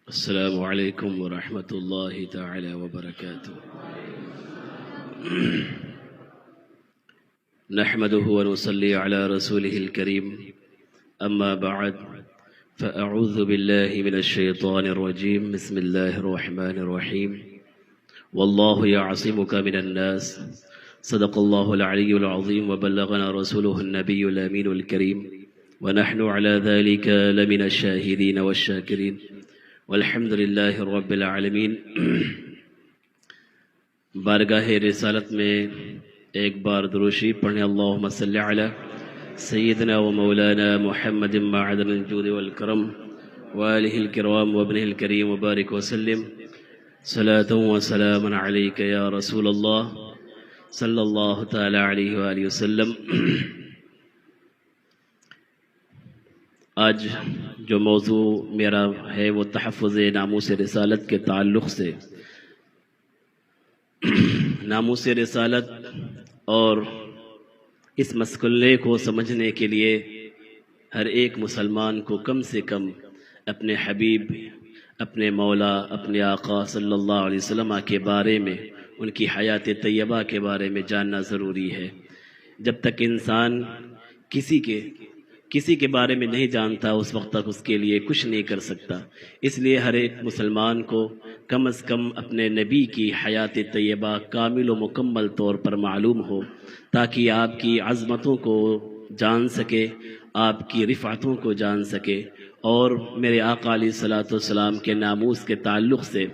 السلام عليكم ورحمة الله تعالى وبركاته. نحمده ونصلي على رسوله الكريم، أما بعد فأعوذ بالله من الشيطان الرجيم. بسم الله الرحمن الرحيم. والله يعصمك من الناس. صدق الله العلي العظيم وبلغنا رسوله النبي الأمين الكريم، ونحن على ذلك لمن الشاهدين والشاكرين والحمد للہ رب العالمین. بارگاہ رسالت میں ایک بار دروشی پڑھیں. اللہم صلی علی سیدنا و مولانا محمد معدن الجود والکرم وآلہ الکرام وابنہ الکریم وبارک وسلم صلاة و سلام علیک یا رسول اللہ صلی اللہ تعالی علیہ وآلہ وسلم. آج جو موضوع میرا ہے وہ تحفظ ناموس رسالت کے تعلق سے. ناموس رسالت اور اس مسئلے کو سمجھنے کے لیے ہر ایک مسلمان کو کم سے کم اپنے حبیب، اپنے مولا، اپنے آقا صلی اللہ علیہ وسلم کے بارے میں، ان کی حیات طیبہ کے بارے میں جاننا ضروری ہے. جب تک انسان کسی کے بارے میں نہیں جانتا اس وقت تک اس کے لیے کچھ نہیں کر سکتا. اس لیے ہر ایک مسلمان کو کم از کم اپنے نبی کی حیات طیبہ کامل و مکمل طور پر معلوم ہو، تاکہ آپ کی عظمتوں کو جان سکے، آپ کی رفعتوں کو جان سکے. اور میرے آقا علیہ الصلوۃ والسلام کے ناموس کے تعلق سے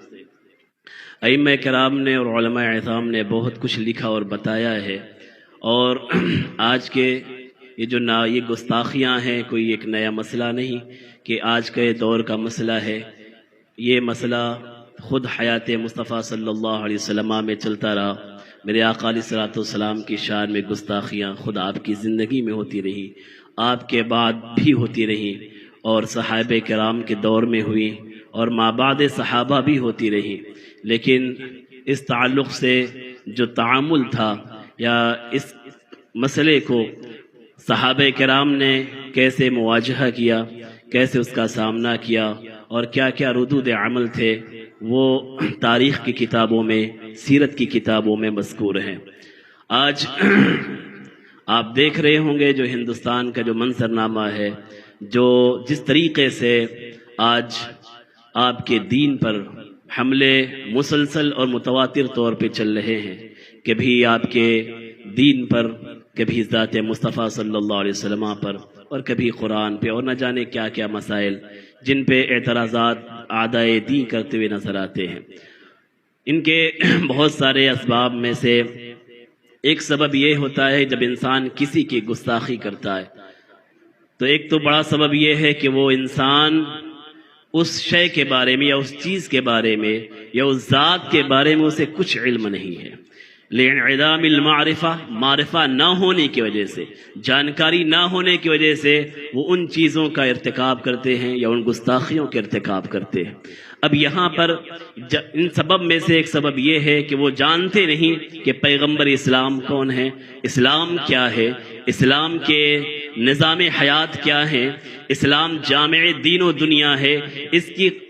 ائمہ کرام نے اور علماء اعظام نے بہت کچھ لکھا اور بتایا ہے. اور آج کے یہ گستاخیاں ہیں، کوئی ایک نیا مسئلہ نہیں کہ آج کے دور کا مسئلہ ہے. یہ مسئلہ خود حیات مصطفیٰ صلی اللہ علیہ وسلم میں چلتا رہا. میرے آقا علیہ الصلوۃ والسلام کی شان میں گستاخیاں خود آپ کی زندگی میں ہوتی رہی، آپ کے بعد بھی ہوتی رہی، اور صحابہ کرام کے دور میں ہوئی، اور مابعد صحابہ بھی ہوتی رہی. لیکن اس تعلق سے جو تعامل تھا یا اس مسئلے کو صحابہ کرام نے کیسے مواجہہ کیا، کیسے اس کا سامنا کیا، اور کیا کیا ردود عمل تھے، وہ تاریخ کی کتابوں میں، سیرت کی کتابوں میں مذکور ہیں. آج آپ دیکھ رہے ہوں گے جو ہندوستان کا جو منظرنامہ ہے، جو جس طریقے سے آج آپ کے دین پر حملے مسلسل اور متواتر طور پہ چل رہے ہیں. کبھی آپ کے دین پر، کبھی ذات مصطفیٰ صلی اللہ علیہ وسلم پر، اور کبھی قرآن پہ، اور نہ جانے کیا کیا مسائل جن پہ اعتراضات اعدائے دین کرتے ہوئے نظر آتے ہیں. ان کے بہت سارے اسباب میں سے ایک سبب یہ ہوتا ہے جب انسان کسی کی گستاخی کرتا ہے تو ایک تو بڑا سبب یہ ہے کہ وہ انسان اس شے کے بارے میں یا اس چیز کے بارے میں یا اس ذات کے بارے میں اسے کچھ علم نہیں ہے. لانعدام المعرفہ، معرفہ نہ ہونے کی وجہ سے، جانکاری نہ ہونے کی وجہ سے وہ ان چیزوں کا ارتکاب کرتے ہیں یا ان گستاخیوں کے ارتکاب کرتے ہیں. اب یہاں پر ان سبب میں سے ایک سبب یہ ہے کہ وہ جانتے نہیں کہ پیغمبر اسلام کون ہے، اسلام کیا ہے، اسلام کے نظام حیات کیا ہے، اسلام جامع دین و دنیا ہے.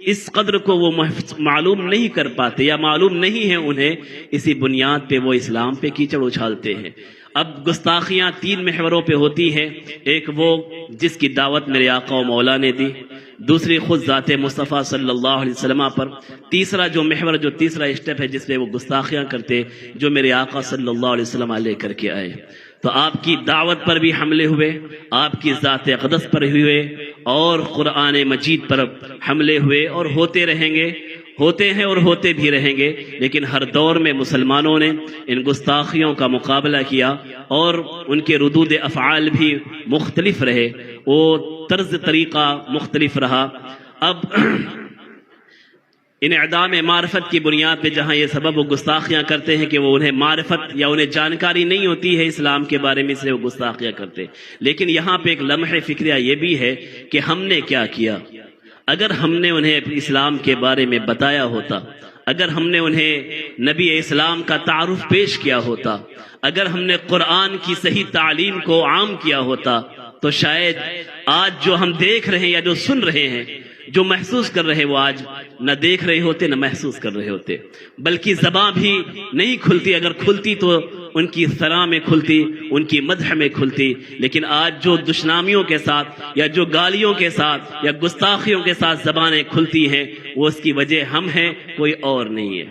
اس قدر کو وہ معلوم نہیں کر پاتے یا معلوم نہیں ہے انہیں. اسی بنیاد پہ وہ اسلام پہ کیچڑ اچھالتے ہیں. اب گستاخیاں تین محوروں پہ ہوتی ہیں. ایک وہ جس کی دعوت میرے آقا و مولا نے دی، دوسری خود ذات مصطفیٰ صلی اللہ علیہ وسلم پر، تیسرا جو محور، جو تیسرا اسٹیپ ہے جس پہ وہ گستاخیاں کرتے جو میرے آقا صلی اللہ علیہ وسلم لے کر کے آئے. تو آپ کی دعوت پر بھی حملے ہوئے، آپ کی ذات اقدس پر ہوئے، اور قرآن مجید پر حملے ہوئے، اور ہوتے رہیں گے، ہوتے ہیں اور ہوتے بھی رہیں گے. لیکن ہر دور میں مسلمانوں نے ان گستاخیوں کا مقابلہ کیا، اور ان کے ردود افعال بھی مختلف رہے، وہ طرز طریقہ مختلف رہا. اب انعدام معرفت کی بنیاد پہ جہاں یہ سبب وہ گستاخیاں کرتے ہیں کہ وہ انہیں معرفت یا انہیں جانکاری نہیں ہوتی ہے اسلام کے بارے میں، اس لیے وہ گستاخیاں کرتے. لیکن یہاں پہ ایک لمحہ فکریہ یہ بھی ہے کہ ہم نے کیا کیا. اگر ہم نے انہیں اسلام کے بارے میں بتایا ہوتا، اگر ہم نے انہیں نبی اسلام کا تعارف پیش کیا ہوتا، اگر ہم نے قرآن کی صحیح تعلیم کو عام کیا ہوتا، تو شاید آج جو ہم دیکھ رہے ہیں یا جو سن رہے ہیں جو محسوس کر رہے وہ آج نہ دیکھ رہے ہوتے نہ محسوس کر رہے ہوتے، بلکہ زباں بھی نہیں کھلتی، اگر کھلتی تو ان کی ثنا میں کھلتی، ان کی مدح میں کھلتی، لیکن آج جو دشنامیوں کے ساتھ یا جو گالیوں کے ساتھ یا گستاخیوں کے ساتھ زبانیں کھلتی ہیں، وہ اس کی وجہ ہم ہیں، کوئی اور نہیں ہے۔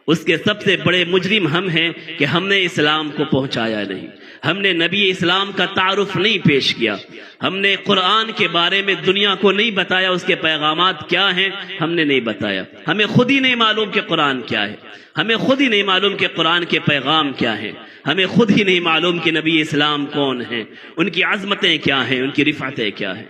اس کے سب سے بڑے مجرم ہم ہیں کہ ہم نے اسلام کو پہنچایا نہیں، ہم نے نبی اسلام کا تعارف نہیں پیش کیا، ہم نے قرآن کے بارے میں دنیا کو نہیں بتایا، اس کے پیغامات کیا ہیں ہم نے نہیں بتایا، ہمیں خود ہی نہیں معلوم کہ قرآن کیا ہے، ہمیں خود ہی نہیں معلوم کہ قرآن کے پیغام کیا ہیں، ہمیں خود ہی نہیں معلوم کہ نبی اسلام کون ہیں، ان کی عظمتیں کیا ہیں، ان کی رفعتیں کیا ہیں۔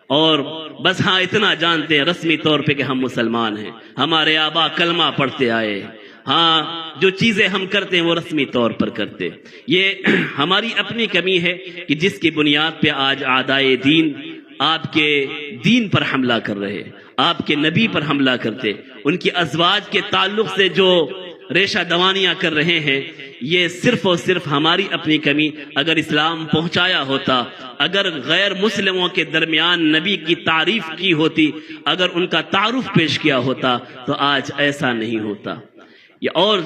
اور بس ہاں اتنا جانتے ہیں رسمی طور پہ کہ ہم مسلمان ہیں، ہمارے آبا کلمہ پڑھتے آئے، ہاں جو چیزیں ہم کرتے ہیں وہ رسمی طور پر کرتے۔ یہ ہماری اپنی کمی ہے کہ جس کی بنیاد پہ آج اعدائے دین آپ کے دین پر حملہ کر رہے، آپ کے نبی پر حملہ کرتے، ان کی ازواج کے تعلق سے جو ریشہ دوانیاں کر رہے ہیں، یہ صرف اور صرف ہماری اپنی کمی۔ اگر اسلام پہنچایا ہوتا، اگر غیر مسلموں کے درمیان نبی کی تعریف کی ہوتی، اگر ان کا تعارف پیش کیا ہوتا تو آج ایسا نہیں ہوتا۔ اور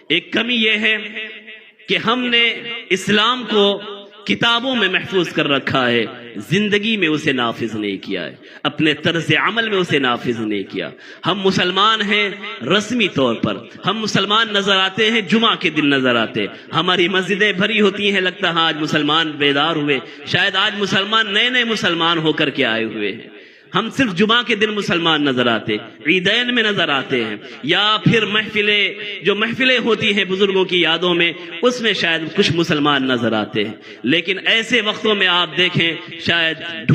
ایک کمی یہ ہے کہ ہم نے اسلام کو کتابوں میں محفوظ کر رکھا ہے، زندگی میں اسے نافذ نہیں کیا ہے، اپنے طرز عمل میں اسے نافذ نہیں کیا۔ ہم مسلمان ہیں رسمی طور پر، ہم مسلمان نظر آتے ہیں، جمعہ کے دن نظر آتے، ہماری مسجدیں بھری ہوتی ہیں، لگتا ہے آج مسلمان بیدار ہوئے، شاید آج مسلمان نئے مسلمان ہو کر کے آئے ہوئے ہیں۔ ہم صرف جمعہ کے دن مسلمان نظر آتے، عیدین میں نظر آتے ہیں، یا پھر محفلیں ہوتی ہیں بزرگوں کی یادوں میں، اس میں شاید کچھ مسلمان نظر آتے ہیں۔ لیکن ایسے وقتوں میں آپ دیکھیں، شاید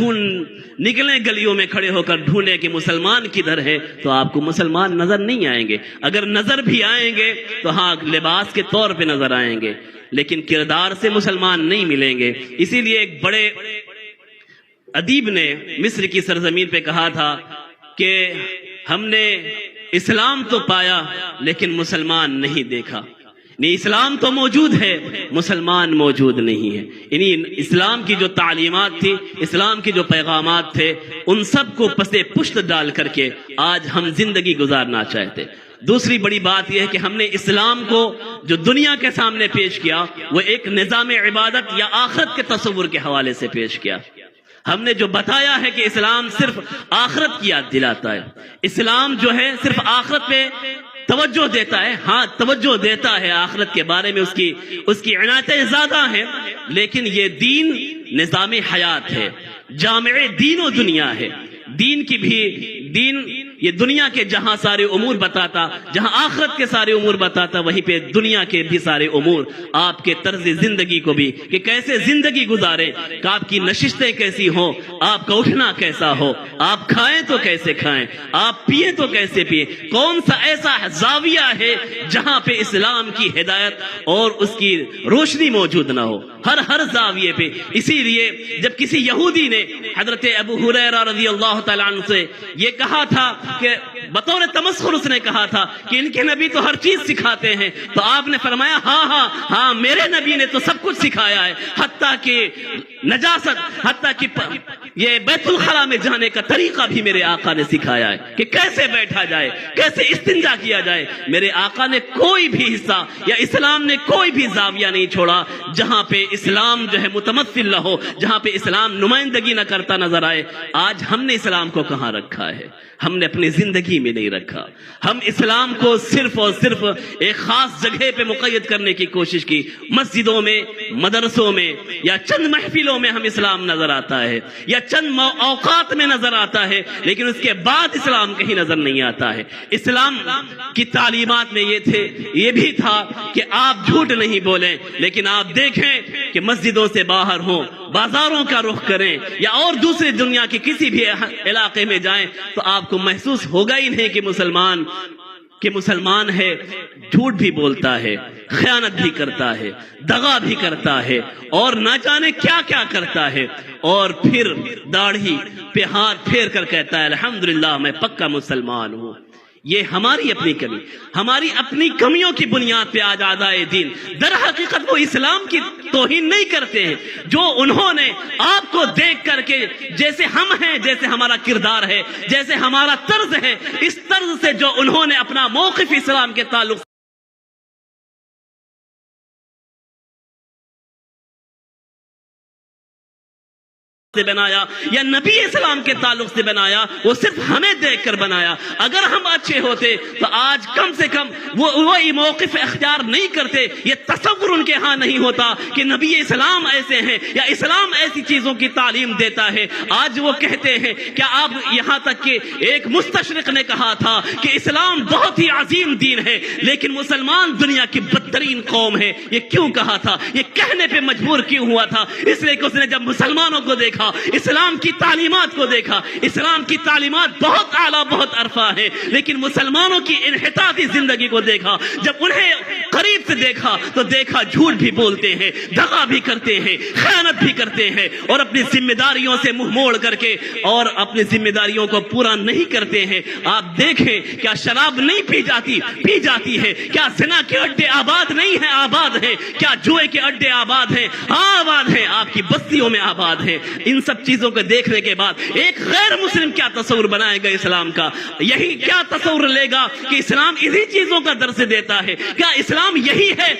نکلیں گلیوں میں کھڑے ہو کر ڈھونڈیں کہ مسلمان کدھر ہے، تو آپ کو مسلمان نظر نہیں آئیں گے۔ اگر نظر بھی آئیں گے تو ہاں لباس کے طور پہ نظر آئیں گے، لیکن کردار سے مسلمان نہیں ملیں گے۔ اسی لیے ایک بڑے ادیب نے مصر کی سرزمین پہ کہا تھا کہ ہم نے اسلام تو پایا لیکن مسلمان نہیں دیکھا، نہیں اسلام تو موجود ہے، مسلمان موجود نہیں ہے۔ یعنی اسلام کی جو تعلیمات تھی، اسلام کے جو پیغامات تھے، ان سب کو پس پشت ڈال کر کے آج ہم زندگی گزارنا چاہتے۔ دوسری بڑی بات یہ ہے کہ ہم نے اسلام کو جو دنیا کے سامنے پیش کیا، وہ ایک نظام عبادت یا آخرت کے تصور کے حوالے سے پیش کیا۔ ہم نے جو بتایا ہے کہ اسلام صرف آخرت کی یاد دلاتا ہے، اسلام جو ہے صرف آخرت پہ توجہ دیتا ہے، ہاں توجہ دیتا ہے آخرت کے بارے میں، اس کی عنایتیں زیادہ ہیں، لیکن یہ دین نظام حیات ہے، جامع دین و دنیا ہے۔ دین یہ دنیا کے جہاں سارے امور بتاتا، جہاں آخرت کے سارے امور بتاتا، وہیں پہ دنیا کے بھی سارے امور، آپ کے طرز زندگی کو بھی، کہ کیسے زندگی گزاریں، کہ آپ کی نشستیں کیسی ہوں، آپ کا اٹھنا کیسا ہو، آپ کھائیں تو کیسے کھائیں، آپ پیئیں تو کیسے پیئیں، کون سا ایسا زاویہ ہے جہاں پہ اسلام کی ہدایت اور اس کی روشنی موجود نہ ہو، ہر زاویے پہ۔ اسی لیے جب کسی یہودی نے حضرت ابو ہریرہ رضی اللہ تعالیٰ عنہ سے یہ کہا تھا کہ بطور تمسخر اس نے کہا تھا کہ ان کے نبی تو ہر چیز سکھاتے ہیں، تو آپ نے فرمایا ہاں میرے نبی نے تو سب کچھ سکھایا ہے، حتیٰ کہ نجاست، حتیٰ کہ یہ بیت الخلا میں جانے کا طریقہ بھی میرے آقا نے سکھایا ہے کہ کیسے بیٹھا جائے، کیسے استنجا کیا جائے۔ میرے آقا نے کوئی بھی حصہ یا اسلام نے کوئی بھی زاویہ نہیں چھوڑا جہاں پہ اسلام جو ہے متمثل نہ ہو، جہاں پہ اسلام نمائندگی نہ کرتا نظر آئے۔ آج ہم نے اسلام کو کہاں رکھا ہے؟ ہم نے اپنی زندگی میں نہیں رکھا۔ ہم اسلام کو صرف اور صرف ایک خاص جگہ پہ مقید کرنے کی کوشش کی، مسجدوں میں، مدرسوں میں، یا چند محفلوں میں ہم اسلام نظر آتا ہے، یا چند اوقات میں نظر آتا ہے، لیکن اس کے بعد اسلام کہیں نظر نہیں آتا ہے۔ اسلام کی تعلیمات میں یہ بھی تھا کہ آپ جھوٹ نہیں بولیں، لیکن آپ دیکھیں کہ مسجدوں سے باہر ہوں، بازاروں کا رخ کریں، یا اور دوسری دنیا کے کسی بھی علاقے میں جائیں، تو آپ کو محسوس ہوگا ہی نہیں کہ مسلمان ہے، جھوٹ بھی بولتا ہے، خیانت بھی کرتا ہے، دغا بھی کرتا ہے، اور نہ جانے کیا کیا کرتا ہے، اور پھر داڑھی پہ ہاتھ پھیر کر کہتا ہے الحمدللہ میں پکا مسلمان ہوں۔ یہ ہماری اپنی کمی، ہماری اپنی کمیوں کی بنیاد پہ آج اعدائے دین در حقیقت وہ اسلام کی توہین نہیں کرتے ہیں، جو انہوں نے آپ کو دیکھ کر کے جیسے ہم ہیں، جیسے ہمارا کردار ہے، جیسے ہمارا طرز ہے، اس طرز سے جو انہوں نے اپنا موقف اسلام کے تعلق سے بنایا یا نبی اسلام کے تعلق سے بنایا، وہ صرف ہمیں دیکھ کر بنایا۔ اگر ہم اچھے ہوتے تو آج کم سے کم وہ موقف اختیار نہیں کرتے، یہ تصور ان کے ہاں نہیں ہوتا کہ نبی اسلام ایسے ہیں یا اسلام ایسی چیزوں کی تعلیم دیتا ہے۔ آج وہ کہتے ہیں کہ آپ یہاں تک کہ ایک مستشرق نے کہا تھا کہ اسلام بہت ہی عظیم دین ہے، لیکن مسلمان دنیا کی بدترین قوم ہے۔ یہ کیوں کہا تھا؟ یہ کہنے پہ مجبور کیوں ہوا تھا؟ اس لیے کہ اس نے جب مسلمانوں کو دیکھا، اسلام کی تعلیمات کو دیکھا، اسلام کی تعلیمات بہت اعلیٰ بہت عرفہ ہے، لیکن مسلمانوں کی انحطاطی زندگی کو دیکھا، جب انہیں قریب سے دیکھا تو دیکھا جھوٹ بھی بولتے ہیں، دغا بھی کرتے ہیں، خیانت بھی کرتے ہیں، اور اپنی ذمہ داریوں سے منہ موڑ کر کے اور اپنی ذمہ داریوں کو پورا نہیں کرتے ہیں۔ آپ دیکھیں، کیا شراب نہیں پی جاتی ہے؟ کیا زنا کے اڈے آباد نہیں ہیں؟ آباد ہیں۔ کیا جوئے کے اڈے آباد ہیں؟ ہاں آباد ہیں، آپ کی بستیوں میں آباد ہیں۔ ان سب چیزوں کو دیکھنے کے بعد ایک غیر مسلم کیا تصور بنائے گا اسلام کا؟ یہی کیا تصور لے گا کہ اسلام انہی چیزوں کا درس دیتا ہے؟ کیا اسلام یہی ہے؟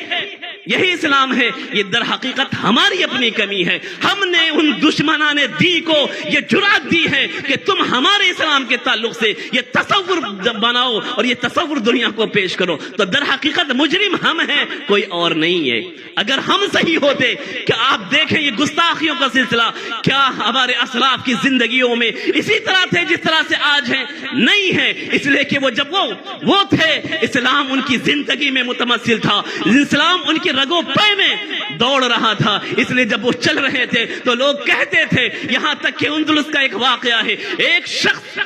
یہی اسلام ہے؟ یہ در حقیقت ہماری اپنی کمی ہے۔ ہم نے ان دشمنان دین کو یہ جرأت دی ہے کہ تم ہمارے اسلام کے تعلق سے یہ تصور بناؤ اور یہ تصور دنیا کو پیش کرو، تو در حقیقت مجرم ہم ہیں، کوئی اور نہیں ہے۔ اگر ہم صحیح ہوتے کہ آپ دیکھیں یہ گستاخیوں کا سلسلہ کیا ہمارے اسلاف کی زندگیوں میں اسی طرح تھے جس طرح سے آج ہیں؟ نہیں ہے، اس لیے کہ وہ جب وہ تھے، اسلام ان کی زندگی میں متمثل تھا، اسلام ان کی رگوں پے میں دوڑ رہا تھا۔ اس لیے جب وہ چل رہے تھے تو لوگ کہتے تھے، یہاں تک کہ اندلس کا ایک واقعہ ہے، ایک شخص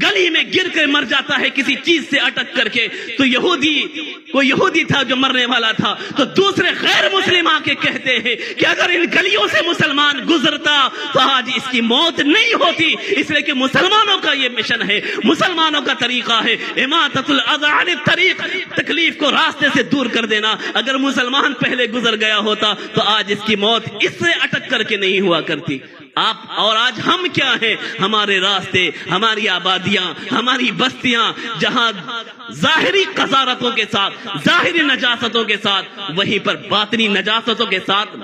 گلی میں گر کر مر جاتا ہے کسی چیز سے اٹک کر کے، تو یہودی تھا جو مرنے والا تھا، تو دوسرے غیر مسلم آ کے کہتے ہیں کہ اگر ان گلیوں سے مسلمان گزرتا تو آج اس کی موت نہیں ہوتی۔ اس لیے کہ مسلمانوں کا یہ مشن ہے، مسلمانوں کا طریقہ ہے اماطۃ الاذى عن الطریق، تکلیف کو راستے سے دور کر دینا۔ اگر مسلمان پہلے گزر گیا ہوتا تو آج اس کی موت اس سے اٹک کر کے نہیں ہوا کرتی۔ اور آج ہم کیا ہیں؟ ہمارے راستے، ہماری آبادیاں، ہماری بستیاں جہاں ظاہری قذارتوں کے ساتھ، ظاہری نجاستوں کے ساتھ، وہیں پر باطنی نجاستوں کے ساتھ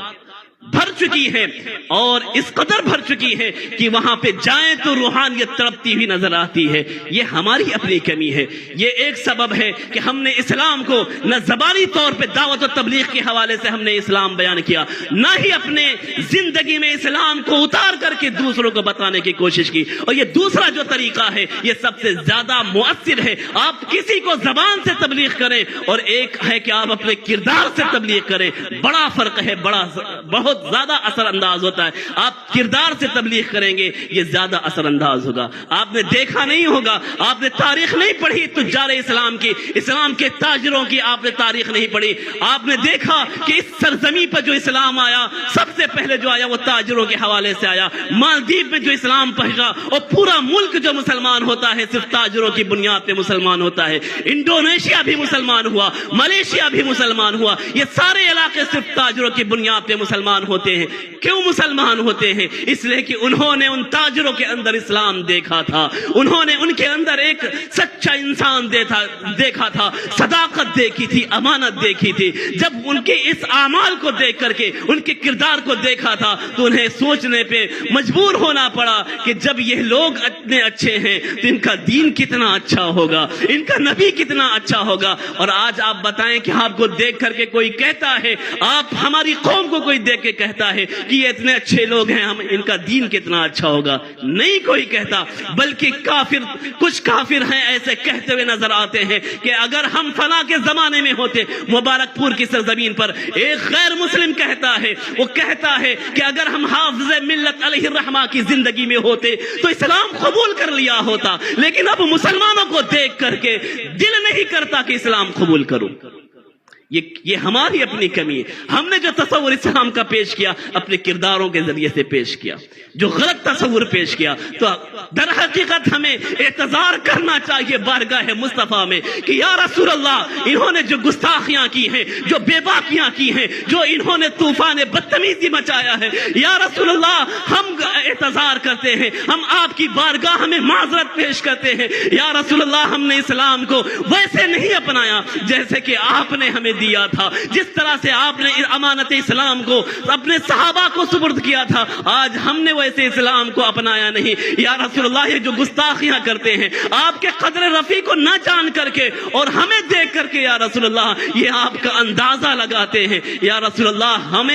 بھر چکی ہے، اور اس قدر بھر چکی ہے کہ وہاں پہ جائیں تو روحانیت تڑپتی ہوئی نظر آتی ہے۔ یہ ہماری اپنی کمی ہے۔ یہ ایک سبب ہے کہ ہم نے اسلام کو نہ زبانی طور پہ دعوت و تبلیغ کے حوالے سے ہم نے اسلام بیان کیا، نہ ہی اپنے زندگی میں اسلام کو اتار کر کے دوسروں کو بتانے کی کوشش کی۔ اور یہ دوسرا جو طریقہ ہے یہ سب سے زیادہ مؤثر ہے۔ آپ کسی کو زبان سے تبلیغ کریں اور ایک ہے کہ آپ اپنے کردار سے تبلیغ کریں، بڑا فرق ہے، بہت زیادہ اثر انداز ہوتا ہے۔ آپ کردار سے تبلیغ کریں گے یہ زیادہ اثر انداز ہوگا۔ آپ نے دیکھا نہیں ہوگا، آپ نے تاریخ نہیں پڑھی تجار اسلام کی، اسلام کے تاجروں کی آپ نے تاریخ نہیں پڑھی۔ آپ نے دیکھا کہ اس سرزمین پر جو اسلام آیا، سب سے پہلے جو آیا وہ تاجروں کے حوالے سے آیا۔ مالدیپ میں جو اسلام پہنچا اور پورا ملک جو مسلمان ہوتا ہے صرف تاجروں کی بنیاد پہ مسلمان ہوتا ہے۔ انڈونیشیا بھی مسلمان ہوا، ملیشیا بھی مسلمان ہوا، یہ سارے علاقے صرف تاجروں کی بنیاد پہ مسلمان ہوتے ہیں۔ کیوں مسلمان ہوتے ہیں؟ اس لیے کہ انہوں نے ان تاجروں کے اندر اسلام دیکھا تھا، انہوں نے ان کے اندر ایک سچا انسان دیکھا تھا، صداقت دیکھی تھی، امانت دیکھی تھی۔ جب ان کے اس اعمال کو دیکھ کر کے ان کے کردار کو دیکھا تھا تو انہیں سوچنے پہ مجبور ہونا پڑا کہ جب یہ لوگ اتنے اچھے ہیں تو ان کا دین کتنا اچھا ہوگا، ان کا نبی کتنا اچھا ہوگا۔ اور آج آپ بتائیں کہ آپ کو دیکھ کر کے کوئی کہتا ہے، آپ ہماری قوم کو کوئی دیکھ کے کہتا ہے کہ یہ اتنے اچھے لوگ ہیں، ہم ان کا دین کتنا اچھا ہوگا؟ نہیں کوئی کہتا، بلکہ کچھ کافر ہیں ایسے کہتے ہوئے نظر آتے ہیں کہ اگر ہم فلاں کے زمانے میں ہوتے، مبارک پور کی سرزمین پر ایک غیر مسلم کہتا ہے، وہ کہتا ہے کہ اگر ہم حافظ ملت علیہ الرحمہ کی زندگی میں ہوتے تو اسلام قبول کر لیا ہوتا، لیکن اب مسلمانوں کو دیکھ کر کے دل نہیں کرتا کہ اسلام قبول کروں۔ یہ ہماری اپنی کمی ہے. ہم نے جو تصور اسلام کا پیش کیا اپنے کرداروں کے ذریعے سے پیش کیا, جو غلط تصور پیش کیا. تو در حقیقت ہمیں اعتذار کرنا چاہیے بارگاہ مصطفیٰ میں کہ یا رسول اللہ, انہوں نے جو گستاخیاں کی ہیں, جو بے باکیاں کی ہیں, جو انہوں نے طوفان بدتمیزی مچایا ہے, یا رسول اللہ ہم اعتذار کرتے ہیں, ہم آپ کی بارگاہ میں معذرت پیش کرتے ہیں. یا رسول اللہ ہم نے اسلام کو ویسے نہیں اپنایا جیسے کہ آپ نے ہمیں دیا تھا, جس طرح سے آپ نے امانت اسلام کو اپنے صحابہ کو سپرد کیا تھا, آج ہم نے ویسے اسلام کو اپنایا نہیں. یا رسول اللہ یہ جو گستاخیاں کرتے ہیں آپ کے قدر رفیع کو نہ جان کر کے اور ہمیں دیکھ کر کے, یا رسول اللہ یہ آپ کا اندازہ لگاتے ہیں. یا رسول اللہ ہم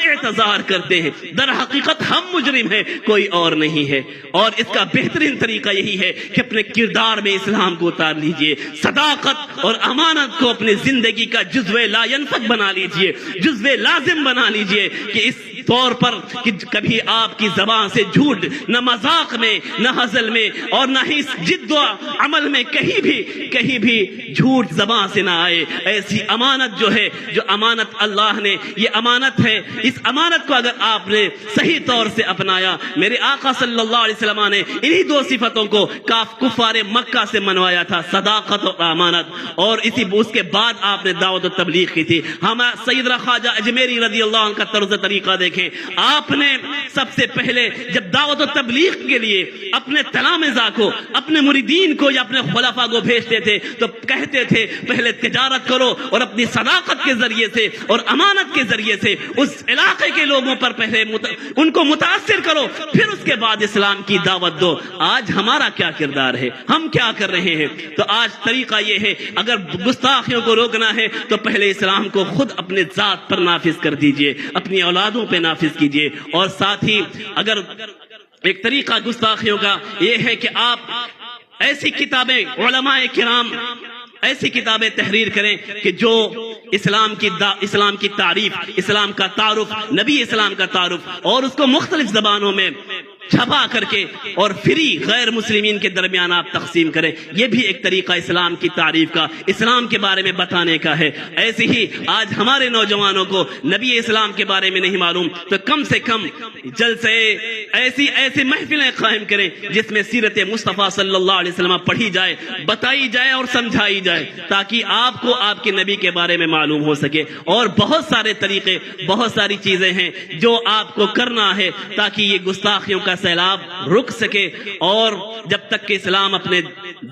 اعتذار کرتے ہیں, در حقیقت ہم مجرم ہیں, کوئی اور نہیں ہے. اور اس کا بہترین طریقہ یہی ہے کہ اپنے کردار میں اسلام کو اتار لیجئے, صداقت اور امانت کو اپنی زندگی کا جزو لا ينفك بنا لیجئے, جزو لازم بنا لیجئے, کہ اس طور پر کہ کبھی آپ کی زبان سے جھوٹ نہ مذاق میں, نہ ہزل میں, اور نہ ہی جد و عمل میں کہیں بھی جھوٹ زبان سے نہ آئے. ایسی امانت جو ہے, جو امانت اللہ نے, یہ امانت ہے, اس امانت کو اگر آپ نے صحیح طور سے اپنایا, میرے آقا صلی اللہ علیہ وسلم نے انہی دو صفتوں کو کفار مکہ سے منوایا تھا, صداقت اور امانت. اور اس کے بعد آپ نے دعوت و تبلیغ کی تھی. ہم سیدنا خواجہ اجمیری رضی اللہ عنہ کا طرز طریقہ دیکھیں, آپ نے سب سے پہلے جب دعوت و تبلیغ کے لیے اپنے تلامذہ کو, اپنے مریدین کو یا اپنے خلفاء کو بھیجتے تھے تو کہتے تھے پہلے تجارت کرو اور اپنی صداقت کے ذریعے سے اور امانت کے ذریعے سے اس علاقے کے لوگوں پر پہلے ان کو متاثر کرو, پھر اس کے بعد اسلام کی دعوت دو. آج ہمارا کیا کردار ہے, ہم کیا کر رہے ہیں؟ تو آج طریقہ یہ ہے, اگر گستاخیوں کو روکنا ہے تو پہلے اسلام کو خود اپنے ذات پر نافذ کر دیجئے, اپنی اولادوں پہ نافذ کیجئے. اور ساتھ ہی اگر ایک طریقہ گستاخیوں کا یہ ہے کہ آپ ایسی کتابیں, علماء کرام ایسی کتابیں تحریر کریں کہ جو اسلام کی تعریف, اسلام کا تعارف, نبی اسلام کا تعارف, اور اس کو مختلف زبانوں میں چھپا کر کے اور فری غیر مسلمین کے درمیان آپ تقسیم کریں. یہ بھی ایک طریقہ اسلام کی تعریف کا, اسلام کے بارے میں بتانے کا ہے. ایسے ہی آج ہمارے نوجوانوں کو نبی اسلام کے بارے میں نہیں معلوم, تو کم سے کم جلسے ایسی محفلیں قائم کریں جس میں سیرت مصطفیٰ صلی اللہ علیہ وسلم پڑھی جائے, بتائی جائے اور سمجھائی جائے, تاکہ آپ کو آپ کے نبی کے بارے میں معلوم ہو سکے. اور بہت سارے طریقے, بہت ساری چیزیں ہیں جو آپ کو کرنا ہے تاکہ یہ گستاخیوں کا سیلاب رک سکے. اور جب تک کہ اسلام اپنے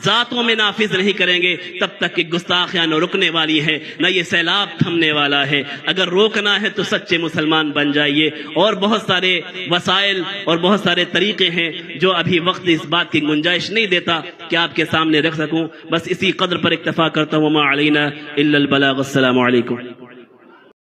ذاتوں میں نافذ نہیں کریں گے تب تک کہ گستاخیاں نہ رکنے والی ہیں, نہ یہ سیلاب تھمنے والا ہے. اگر روکنا ہے تو سچے مسلمان بن جائیے. اور بہت سارے وسائل اور بہت سارے طریقے ہیں جو ابھی وقت اس بات کی گنجائش نہیں دیتا کہ آپ کے سامنے رکھ سکوں. بس اسی قدر پر اکتفا کرتا ہوں. وما علینا الا البلاغ. السلام علیکم.